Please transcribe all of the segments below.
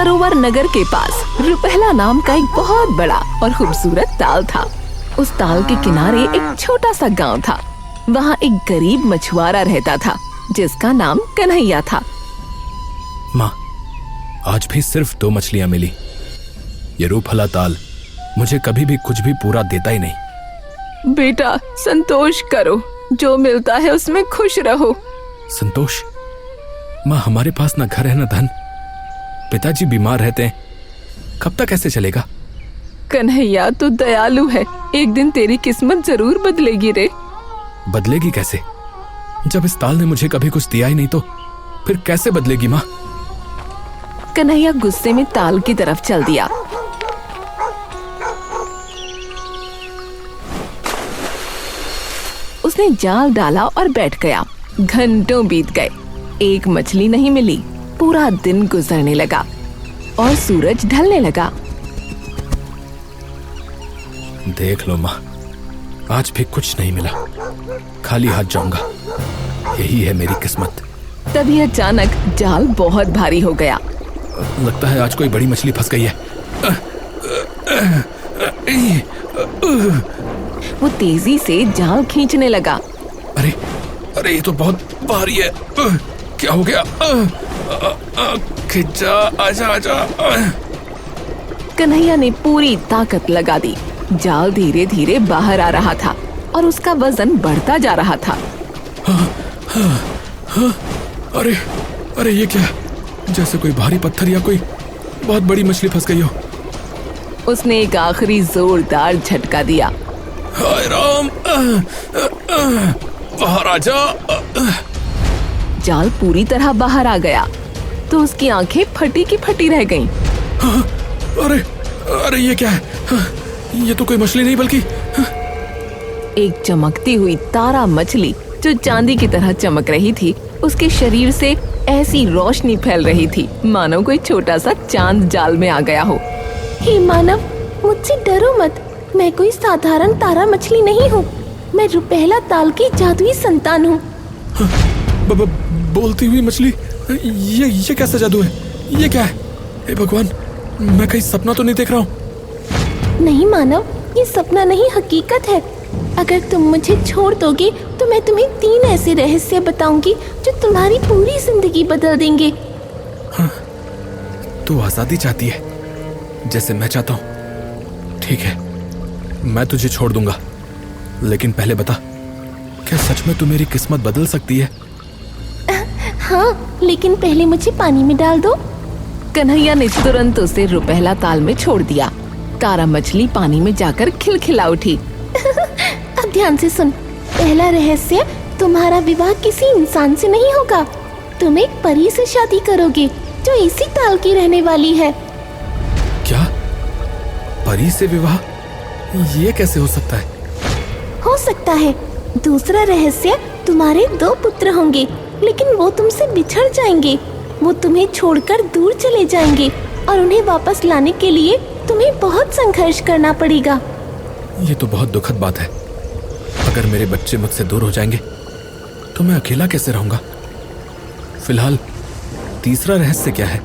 सरोवर नगर के पास रुपहला नाम का एक बहुत बड़ा और खूबसूरत ताल था। उस ताल के किनारे एक छोटा सा गांव था। वहाँ एक गरीब मछुआरा रहता था जिसका नाम कन्हैया था। माँ, आज भी सिर्फ 2 मछलियाँ मिली। ये रूपहला ताल मुझे कभी भी कुछ भी पूरा देता ही नहीं। बेटा संतोष करो, जो मिलता है उसमें खुश रहो। संतोष? माँ, हमारे पास न घर है न धन, पिताजी बीमार रहते हैं, कब तक ऐसे चलेगा? कन्हैया तू दयालु है, एक दिन तेरी किस्मत जरूर बदलेगी रे। बदलेगी कैसे? जब इस ताल ने मुझे कभी कुछ दिया ही नहीं तो फिर कैसे बदलेगी माँ? कन्हैया गुस्से में ताल की तरफ चल दिया। उसने जाल डाला और बैठ गया। घंटों बीत गए, एक मछली नहीं मिली। पूरा दिन गुजरने लगा और सूरज ढलने लगा। देख लो माँ, आज भी कुछ नहीं मिला, खाली हाथ जाऊंगा, यही है मेरी किस्मत। तभी अचानक जाल बहुत भारी हो गया। लगता है आज कोई बड़ी मछली फंस गई है। वो तेजी से जाल खींचने लगा। अरे अरे, ये तो बहुत भारी है। क्या हो गया? खिंच जा, आजा आजा। कन्हैया ने पूरी ताकत लगा दी। जाल धीरे धीरे बाहर आ रहा था और उसका वजन बढ़ता जा रहा था। अरे अरे, ये क्या? जैसे कोई भारी पत्थर या कोई बहुत बड़ी मछली फंस गई हो। उसने एक आखिरी जोरदार झटका दिया। हाय राम, बाहर आ जा। जाल पूरी तरह बाहर आ गया तो उसकी आंखें फटी की फटी रह गईं। अरे अरे, ये क्या है? ये तो कोई मछली नहीं बल्कि एक चमकती हुई तारा मछली जो चांदी की तरह चमक रही थी, उसके शरीर से ऐसी रोशनी फैल रही थी मानो कोई छोटा सा चांद जाल में आ गया हो। हे मानव, मुझसे डरो मत, मैं कोई साधारण तारा मछली नहीं हूँ। मैं रुपहला ताल की जादुई संतान हूँ। बोलती हुई मछली? ये कैसा जादू है? ये क्या है? हे भगवान, मैं कहीं सपना तो नहीं देख रहा हूँ? नहीं मानव, ये सपना नहीं, हकीकत है। अगर तुम मुझे छोड़ दोगे तो मैं तुम्हें 3 ऐसे रहस्य बताऊंगी जो तुम्हारी पूरी जिंदगी बदल देंगे। हाँ, तू आजादी चाहती है जैसे मैं चाहता हूँ। ठीक है, मैं तुझे छोड़ दूंगा, लेकिन पहले बता, क्या सच में तू मेरी किस्मत बदल सकती है? हाँ, लेकिन पहले मुझे पानी में डाल दो। कन्हैया ने तुरंत उसे रुपहला ताल में छोड़ दिया। तारा मछली पानी में जाकर खिलखिला उठी। अब ध्यान से सुन, पहला रहस्य, तुम्हारा विवाह किसी इंसान से नहीं होगा। तुम एक परी से शादी करोगे जो इसी ताल की रहने वाली है। क्या? परी से विवाह? ये कैसे हो सकता है? हो सकता है। दूसरा रहस्य, तुम्हारे 2 पुत्र होंगे, लेकिन वो तुमसे बिछड़ जाएंगे। वो तुम्हें छोड़कर दूर चले जाएंगे और उन्हें वापस लाने के लिए तुम्हें बहुत संघर्ष करना पड़ेगा। ये तो बहुत दुखद बात है। अगर मेरे बच्चे मुझसे दूर हो जाएंगे तो मैं अकेला कैसे रहूंगा? फिलहाल तीसरा रहस्य क्या है?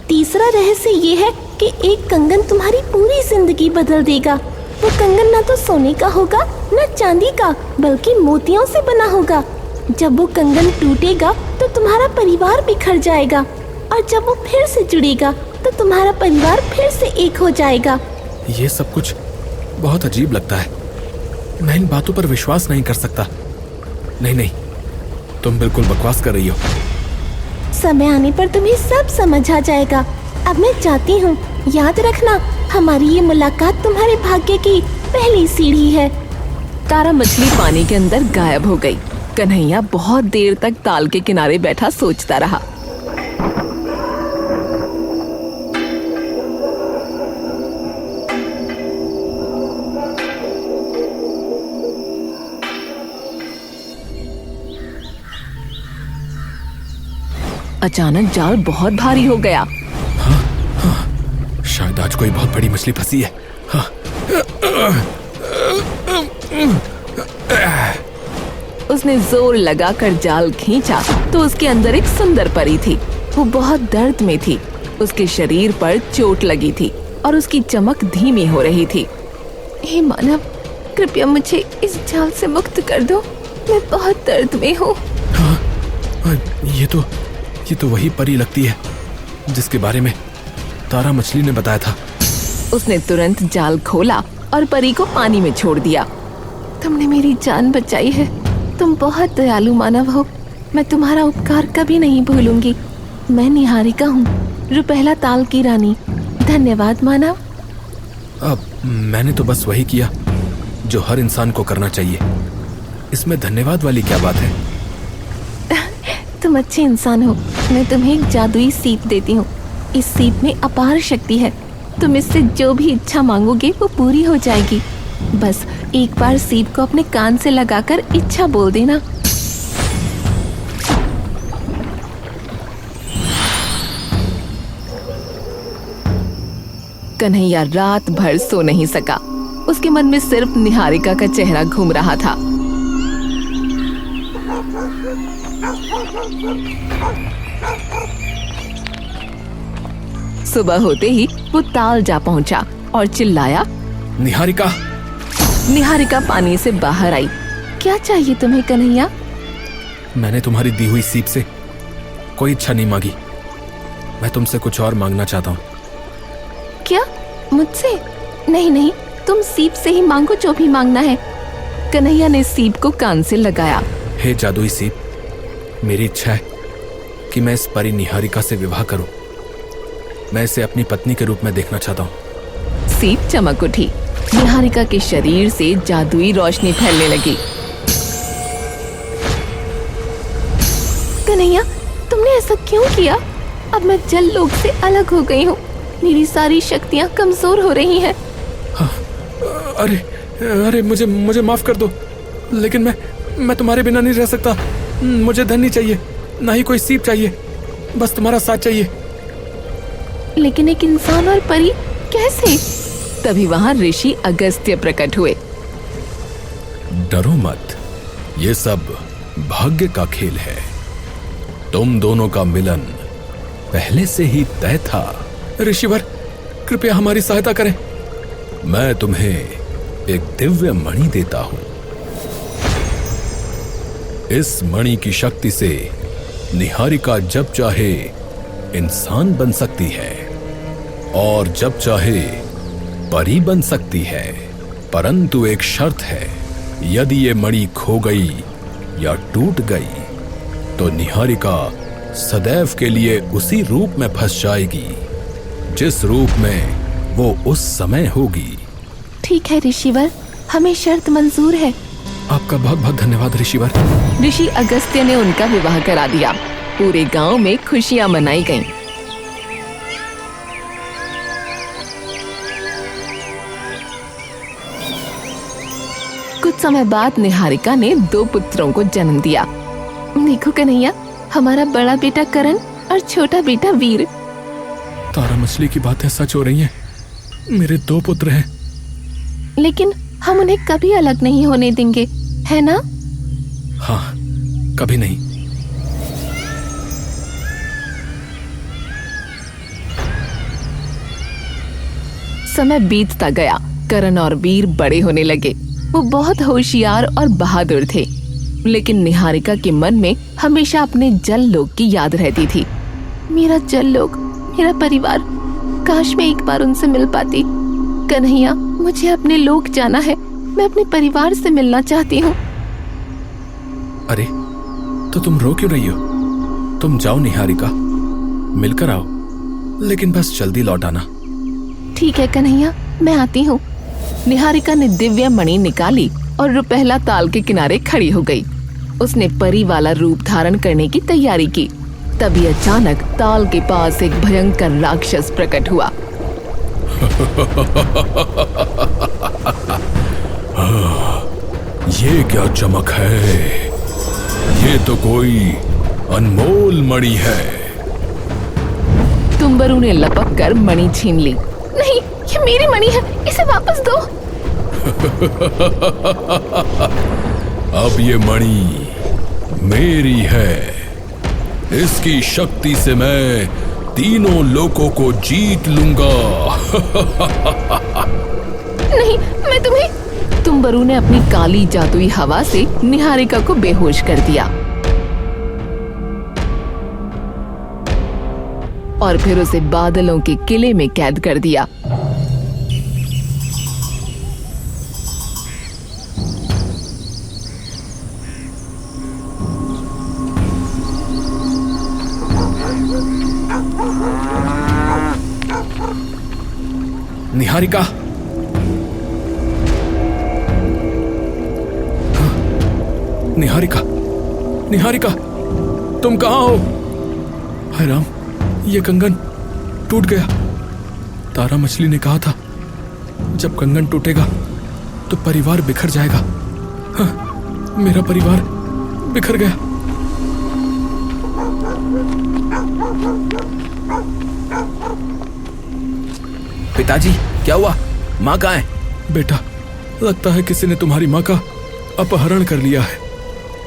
तीसरा रहस्य ये है कि एक कंगन तुम्हारी पूरी जिंदगी बदल देगा। वो कंगन ना तो सोने का होगा न चांदी का, बल्कि मोतियों से बना होगा। जब वो कंगन टूटेगा तो तुम्हारा परिवार बिखर जाएगा, और जब वो फिर से जुड़ेगा तो तुम्हारा परिवार फिर से एक हो जाएगा। ये सब कुछ बहुत अजीब लगता है। मैं इन बातों पर विश्वास नहीं कर सकता। नहीं, तुम बिल्कुल बकवास कर रही हो। समय आने पर तुम्हें सब समझ आ जाएगा। अब मैं जाती हूँ। याद रखना, हमारी ये मुलाकात तुम्हारे भाग्य की पहली सीढ़ी है। तारा मछली पानी के अंदर गायब हो गई। कन्हैया बहुत देर तक ताल के किनारे बैठा सोचता रहा। अचानक जाल बहुत भारी हो गया। हाँ, शायद आज कोई बहुत बड़ी मछली फंसी है। हाँ। उसने जोर लगाकर जाल खींचा तो उसके अंदर एक सुंदर परी थी। वो बहुत दर्द में थी। उसके शरीर पर चोट लगी थी और उसकी चमक धीमी हो रही थी। हे मानव, कृपया मुझे इस जाल से मुक्त कर दो, मैं बहुत दर्द में हूँ। हाँ, ये तो वही परी लगती है जिसके बारे में तारा मछली ने बताया था। उसने तुरंत जाल खोला और परी को पानी में छोड़ दिया। तुमने मेरी जान बचाई है, तुम बहुत दयालु मानव हो, मैं तुम्हारा उपकार कभी नहीं भूलूंगी। मैं निहारिका हूँ, रुपहला ताल की रानी। धन्यवाद मानव। अब मैंने तो बस वही किया जो हर इंसान को करना चाहिए। इसमें धन्यवाद वाली क्या बात है? तुम अच्छे इंसान हो। मैं तुम्हें एक जादुई सीप देती हूँ। इस सीप में अपार शक्ति है। तुम इससे जो भी इच्छा मांगोगे वो पूरी हो जाएगी। बस एक बार सीप को अपने कान से लगाकर इच्छा बोल देना। कन्हैया रात भर सो नहीं सका। उसके मन में सिर्फ निहारिका का चेहरा घूम रहा था। सुबह होते ही वो ताल जा पहुंचा और चिल्लाया, निहारिका। निहारिका पानी से बाहर आई। क्या चाहिए तुम्हें कन्हैया? मैंने तुम्हारी दी हुई सीप से कोई इच्छा नहीं मांगी। मैं तुमसे कुछ और मांगना चाहता हूँ। क्या? मुझसे? नहीं नहीं, तुम सीप से ही मांगो जो भी मांगना है। कन्हैया ने सीप को कान से लगाया। हे जादुई सीप, मेरी इच्छा है कि मैं इस परी निहारिका से विवाह करूं। मैं इसे अपनी पत्नी के रूप में देखना चाहता हूँ। सीप चमक उठी। निहारिका के शरीर से जादुई रोशनी फैलने लगी। कन्हैया, तुमने ऐसा क्यों किया? अब मैं जल लोक से अलग हो गई हूँ। मेरी सारी शक्तियाँ कमजोर हो रही हैं। हाँ, अरे मुझे माफ कर दो, लेकिन मैं तुम्हारे बिना नहीं रह सकता। मुझे धन नहीं चाहिए, ना ही कोई सीप चाहिए, बस तुम्हारा साथ चाहिए। लेकिन एक इंसान और परी कैसे? तभी वहाँ ऋषि अगस्त्य प्रकट हुए। डरो मत, ये सब भाग्य का खेल है। तुम दोनों का मिलन पहले से ही तय था। ऋषिवर, कृपया हमारी सहायता करें। मैं तुम्हें एक दिव्य मणि देता हूं। इस मणि की शक्ति से निहारिका जब चाहे इंसान बन सकती है और जब चाहे परी बन सकती है। परंतु एक शर्त है, यदि ये मणि खो गई या टूट गई तो निहारिका सदैव के लिए उसी रूप में फंस जाएगी जिस रूप में वो उस समय होगी। ठीक है ऋषिवर, हमें शर्त मंजूर है। आपका बहुत बहुत धन्यवाद ऋषिवर। ऋषि अगस्त्य ने उनका विवाह करा दिया। पूरे गांव में खुशियां मनाई गईं। कुछ समय बाद निहारिका ने 2 पुत्रों को जन्म दिया। देखो कन्हैया, हमारा बड़ा बेटा करण और छोटा बेटा वीर। तारा मछली की बातें सच हो रही हैं। मेरे 2 पुत्र हैं। लेकिन हम उन्हें कभी अलग नहीं होने देंगे, है ना? हाँ, कभी नहीं। समय बीतता गया। करण और वीर बड़े होने लगे। वो बहुत होशियार और बहादुर थे, लेकिन निहारिका के मन में हमेशा अपने जल लोक की याद रहती थी। मेरा जल लोक, मेरा परिवार, काश मैं एक बार उनसे मिल पाती। कन्हैया, मुझे अपने लोक जाना है। मैं अपने परिवार से मिलना चाहती हूँ। अरे, तो तुम रो क्यों रही हो? तुम जाओ निहारिका, मिलकर आओ, लेकिन बस जल्दी लौट आना। ठीक है कन्हैया, मैं आती हूँ। निहारिका ने दिव्य मणि निकाली और रुपहला ताल के किनारे खड़ी हो गई। उसने परी वाला रूप धारण करने की तैयारी की। तभी अचानक ताल के पास एक भयंकर राक्षस प्रकट हुआ। ये क्या चमक है? ये तो कोई अनमोल मणि है। तुम्बरू ने लपक कर मणि छीन ली। नहीं, ये मेरी मणि है, इसे वापस दो। अब ये मणि मेरी है। इसकी शक्ति से मैं तीनों लोकों को जीत लूंगा। नहीं, मैं तुम्हें। तुम्बरू ने अपनी काली जादुई हवा से निहारिका को बेहोश कर दिया और फिर उसे बादलों के किले में कैद कर दिया। निहारिका, निहारिका, निहारिका, तुम कहाँ हो? हाय राम, ये कंगन टूट गया। तारा मछली ने कहा था जब कंगन टूटेगा तो परिवार बिखर जाएगा। हाँ, मेरा परिवार बिखर गया। पिताजी, क्या हुआ? माँ कहाँ है? बेटा, लगता है किसी ने तुम्हारी माँ का अपहरण कर लिया है।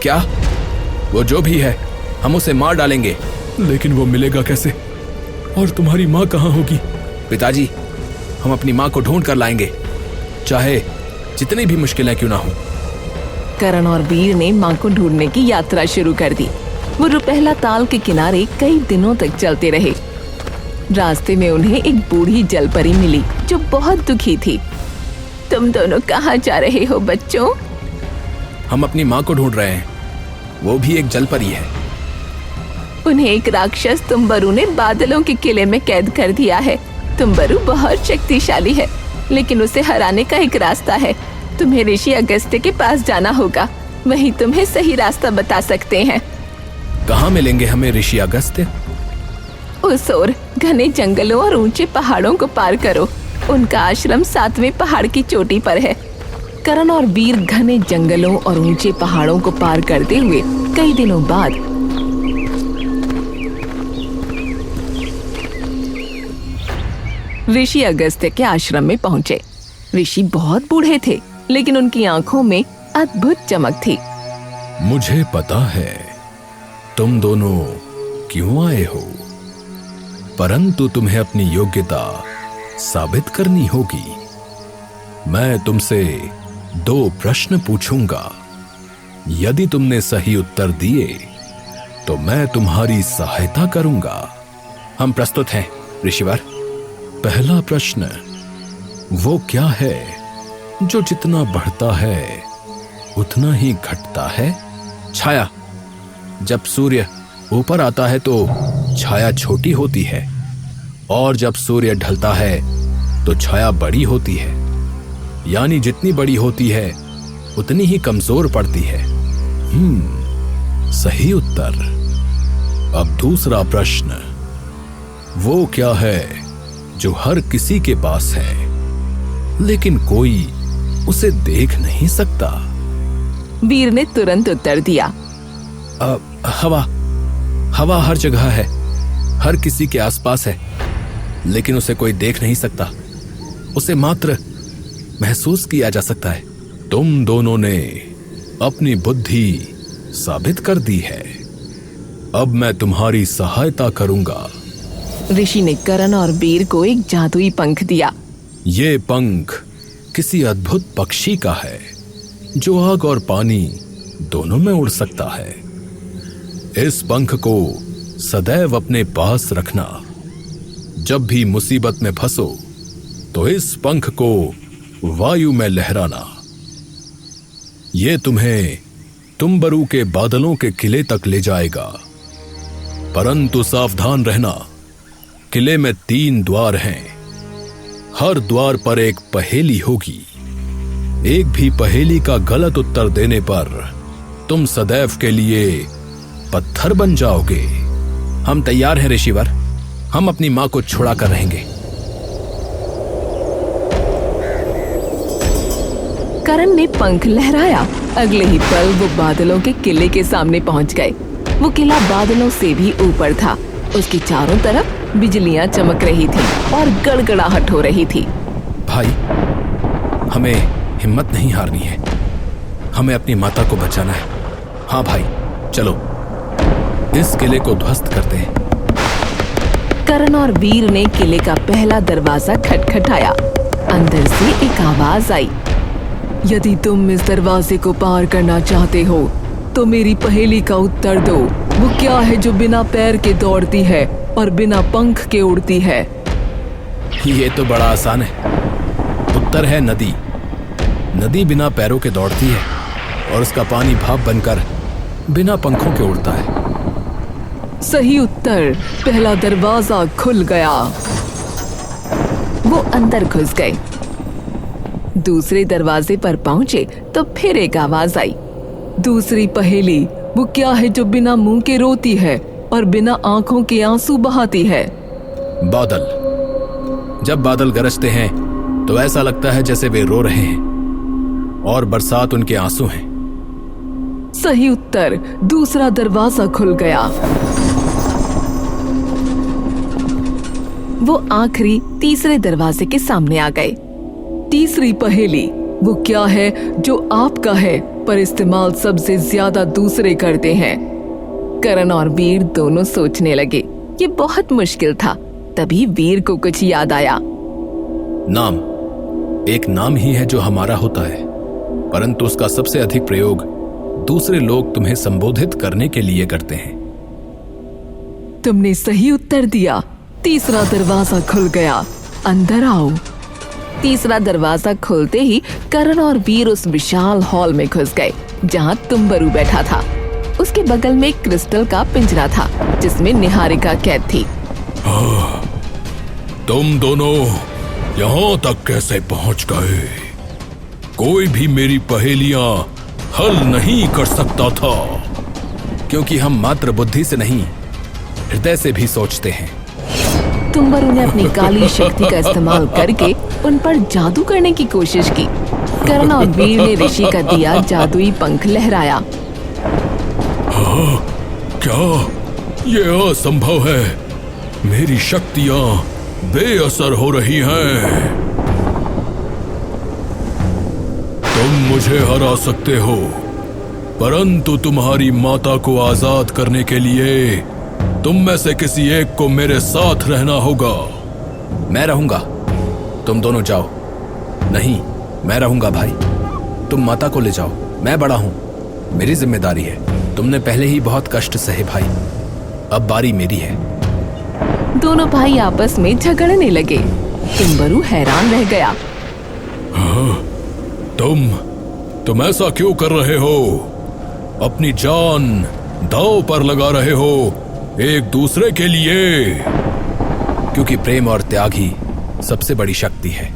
क्या? वो जो भी है हम उसे मार डालेंगे। लेकिन वो मिलेगा कैसे? और तुम्हारी माँ कहाँ होगी? पिताजी, हम अपनी माँ को ढूंढ कर लाएंगे, चाहे जितनी भी मुश्किलें क्यों ना हो। करण और वीर ने माँ को ढूंढने की यात्रा शुरू कर दी। वो रुपहला ताल के किनारे कई दिनों तक चलते रहे। रास्ते में उन्हें एक बूढ़ी जलपरी मिली जो बहुत दुखी थी। तुम दोनों कहाँ जा रहे हो बच्चों? हम अपनी माँ को ढूंढ रहे हैं, वो भी एक जलपरी है। उन्हें एक राक्षस तुम्बरू ने बादलों के किले में कैद कर दिया है। तुम्बरू बहुत शक्तिशाली है, लेकिन उसे हराने का एक रास्ता है। तुम्हें ऋषि अगस्त्य के पास जाना होगा, वही तुम्हें सही रास्ता बता सकते हैं। कहाँ मिलेंगे हमें ऋषि अगस्त्य? उस ओर घने जंगलों और ऊंचे पहाड़ों को पार करो। उनका आश्रम 7वें पहाड़ की चोटी पर है। करण और वीर घने जंगलों और ऊंचे पहाड़ों को पार करते हुए कई दिनों बाद ऋषि अगस्त्य के आश्रम में पहुंचे। ऋषि बहुत बूढ़े थे, लेकिन उनकी आंखों में अद्भुत चमक थी। मुझे पता है तुम दोनों क्यों आए हो, परंतु तुम्हें अपनी योग्यता साबित करनी होगी। मैं तुमसे 2 प्रश्न पूछूंगा। यदि तुमने सही उत्तर दिए तो मैं तुम्हारी सहायता करूंगा। हम प्रस्तुत हैं ऋषिवर। पहला प्रश्न, वो क्या है जो जितना बढ़ता है उतना ही घटता है? छाया। जब सूर्य ऊपर आता है तो छाया छोटी होती है, और जब सूर्य ढलता है तो छाया बड़ी होती है। यानी जितनी बड़ी होती है उतनी ही कमजोर पड़ती है। सही उत्तर। अब दूसरा प्रश्न, वो क्या है जो हर किसी के पास है लेकिन कोई उसे देख नहीं सकता? वीर ने तुरंत उत्तर दिया, हवा। हवा हर जगह है, हर किसी के आसपास है, लेकिन उसे कोई देख नहीं सकता। उसे मात्र महसूस किया जा सकता है। तुम दोनों ने अपनी बुद्धि साबित कर दी है। अब मैं तुम्हारी सहायता करूंगा। ऋषि ने करण और वीर को एक जादुई पंख दिया। ये पंख किसी अद्भुत पक्षी का है जो आग और पानी दोनों में उड़ सकता है। इस पंख को सदैव अपने पास रखना। जब भी मुसीबत में फंसो तो इस पंख को वायु में लहराना। ये तुम्हें तुम्बरू के बादलों के किले तक ले जाएगा। परंतु सावधान रहना, किले में 3 द्वार हैं। हर द्वार पर एक पहेली होगी। एक भी पहेली का गलत उत्तर देने पर तुम सदैव के लिए पत्थर बन जाओगे। हम तैयार हैं ऋषिवर, हम अपनी माँ को छुड़ा कर रहेंगे। करण ने पंख लहराया। अगले ही पल वो बादलों के किले के सामने पहुंच गए। वो किला बादलों से भी ऊपर था। उसके चारों तरफ बिजलियां चमक रही थी और गड़गड़ाहट हो रही थी। भाई, हमें हिम्मत नहीं हारनी है। हमें अपनी माता को बचाना है। हाँ भाई, चलो इस किले को ध्वस्त करते हैं। करण और वीर ने किले का पहला दरवाजा खटखटाया। अंदर से एक आवाज आई, यदि तुम इस दरवाजे को पार करना चाहते हो तो मेरी पहेली का उत्तर दो। वो क्या है जो बिना पैर के दौड़ती है और बिना पंख के उड़ती है? ये तो बड़ा आसान है। उत्तर है नदी। नदी बिना पैरों के दौड़ती है और उसका पानी भाप बनकर बिना पंखों के उड़ता है। सही उत्तर। पहला दरवाजा खुल गया। वो अंदर घुस गए। दूसरे दरवाजे पर पहुंचे तो फिर एक आवाज आई, दूसरी पहेली, वो क्या है जो बिना मुंह के रोती है और बिना आंखों के आंसू बहाती है? बादल। जब बादल गरजते हैं तो ऐसा लगता है जैसे वे रो रहे हैं और बरसात उनके आंसू हैं। सही उत्तर। दूसरा दरवाजा खुल गया। वो आखिरी तीसरे दरवाजे के सामने आ गए। तीसरी पहेली, वो क्या है जो आपका है पर इस्तेमाल सबसे ज्यादा दूसरे करते हैं? करण और वीर दोनों सोचने लगे। ये बहुत मुश्किल था। तभी वीर को कुछ याद आया। नाम। एक नाम ही है जो हमारा होता है, परंतु उसका सबसे अधिक प्रयोग दूसरे लोग तुम्हें संबोधित करने के लिए करते हैं। तुमने सही उत्तर दिया। तीसरा दरवाजा खुल गया। अंदर आओ। तीसरा दरवाजा खुलते ही करण और वीर उस विशाल हॉल में घुस गए जहां तुम्बरू बैठा था। उसके बगल में एक क्रिस्टल का पिंजरा था जिसमें निहारिका कैद थी। तुम दोनों यहाँ तक कैसे पहुंच गए? कोई भी मेरी पहेलियां हल नहीं कर सकता था। क्योंकि हम मात्र बुद्धि से नहीं, हृदय से भी सोचते हैं। तुम्बरू ने अपनी काली शक्ति का इस्तेमाल करके उन पर जादू करने की कोशिश की। करण और वीर ने ऋषि का दिया जादुई पंख लहराया। क्या ये असंभव है? मेरी शक्तियां बेअसर हो रही हैं। तुम मुझे हरा सकते हो, परंतु तुम्हारी माता को आजाद करने के लिए तुम में से किसी एक को मेरे साथ रहना होगा। मैं रहूंगा। तुम दोनों जाओ। नहीं, मैं रहूंगा भाई। तुम माता को ले जाओ। मैं बड़ा हूं, मेरी जिम्मेदारी है। तुमने पहले ही बहुत कष्ट सहे भाई, अब बारी मेरी है। दोनों भाई आपस में झगड़ने लगे। तुम्बरू हैरान रह गया। तुम ऐसा क्यों कर रहे हो? अपनी जान दांव पर लगा रहे हो एक दूसरे के लिए। क्योंकि प्रेम और त्याग ही सबसे बड़ी शक्ति है।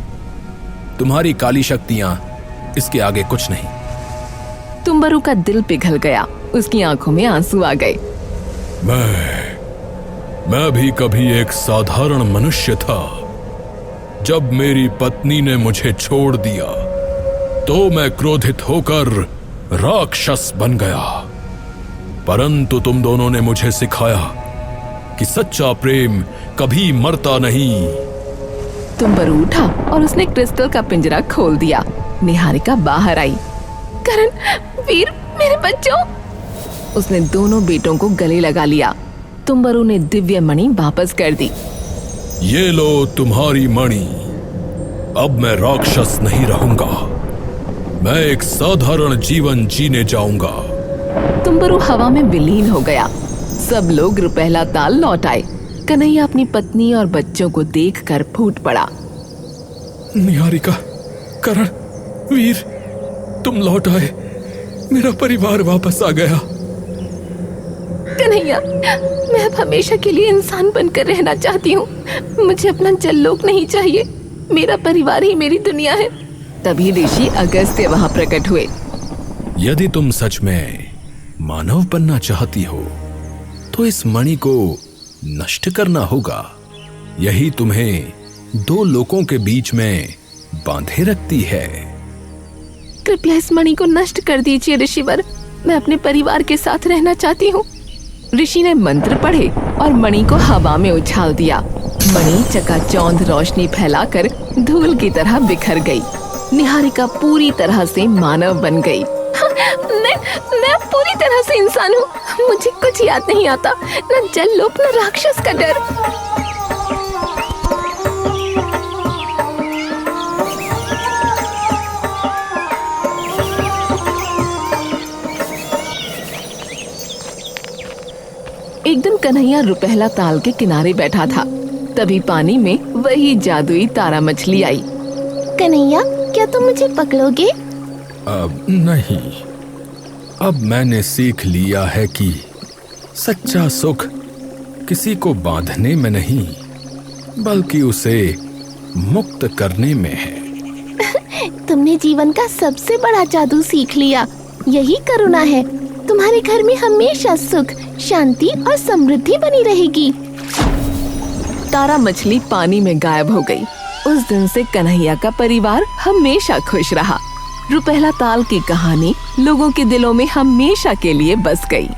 तुम्हारी काली शक्तियां इसके आगे कुछ नहीं। तुम्बरू का दिल पिघल गया। उसकी आंखों में आंसू आ गए। मैं भी कभी एक साधारण मनुष्य था। जब मेरी पत्नी ने मुझे छोड़ दिया तो मैं क्रोधित होकर राक्षस बन गया। परंतु तुम दोनों ने मुझे सिखाया कि सच्चा प्रेम कभी मरता नहीं। तुम्बरू उठा और उसने क्रिस्टल का पिंजरा खोल दिया। निहारिका बाहर आई। करण, वीर, मेरे बच्चों। उसने दोनों बेटों को गले लगा लिया। तुम्बरू ने दिव्य मणि वापस कर दी। ये लो तुम्हारी मणि। अब मैं राक्षस नहीं रहूंगा। मैं एक साधारण जीवन जीने जाऊंगा। तुम्बरू हवा में विलीन हो गया। सब लोग रुपहला ताल लौट आए। कन्हैया अपनी पत्नी और बच्चों को देखकर फूट पड़ा। निहारिका, करण, वीर, तुम लौट आए। मेरा परिवार वापस आ गया। कन्हैया, मैं अब हमेशा के लिए इंसान बनकर रहना चाहती हूँ। मुझे अपना जल्लोक नहीं चाहिए। मेरा परिवार ही मेरी दुनिया है। तभी ऋषि अगस्त्य वहां प्रकट हुए। यदि तुम सच में मानव बनना चाहती हो तो इस मणि को नष्ट करना होगा। यही तुम्हें दो लोगों के बीच में बांधे रखती है। कृपया इस मणि को नष्ट कर दीजिए ऋषिवर। मैं अपने परिवार के साथ रहना चाहती हूँ। ऋषि ने मंत्र पढ़े और मणि को हवा में उछाल दिया। मणि चकाचौंध रोशनी फैलाकर धूल की तरह बिखर गई। निहारिका पूरी तरह से मानव बन गई। मैं पूरी तरह से इंसान हूँ। मुझे कुछ याद नहीं आता, न जल्लोक न राक्षस का डर। एक दिन कन्हैया रुपहला ताल के किनारे बैठा था। तभी पानी में वही जादुई तारा मछली आई। कन्हैया, क्या तुम मुझे पकड़ोगे? अब नहीं। अब मैंने सीख लिया है कि सच्चा सुख किसी को बांधने में नहीं, बल्कि उसे मुक्त करने में है। तुमने जीवन का सबसे बड़ा जादू सीख लिया। यही करुणा है। तुम्हारे घर में हमेशा सुख, शांति और समृद्धि बनी रहेगी। तारा मछली पानी में गायब हो गई। उस दिन से कन्हैया का परिवार हमेशा खुश रहा। रुपहला ताल की कहानी लोगों के दिलों में हमेशा के लिए बस गई।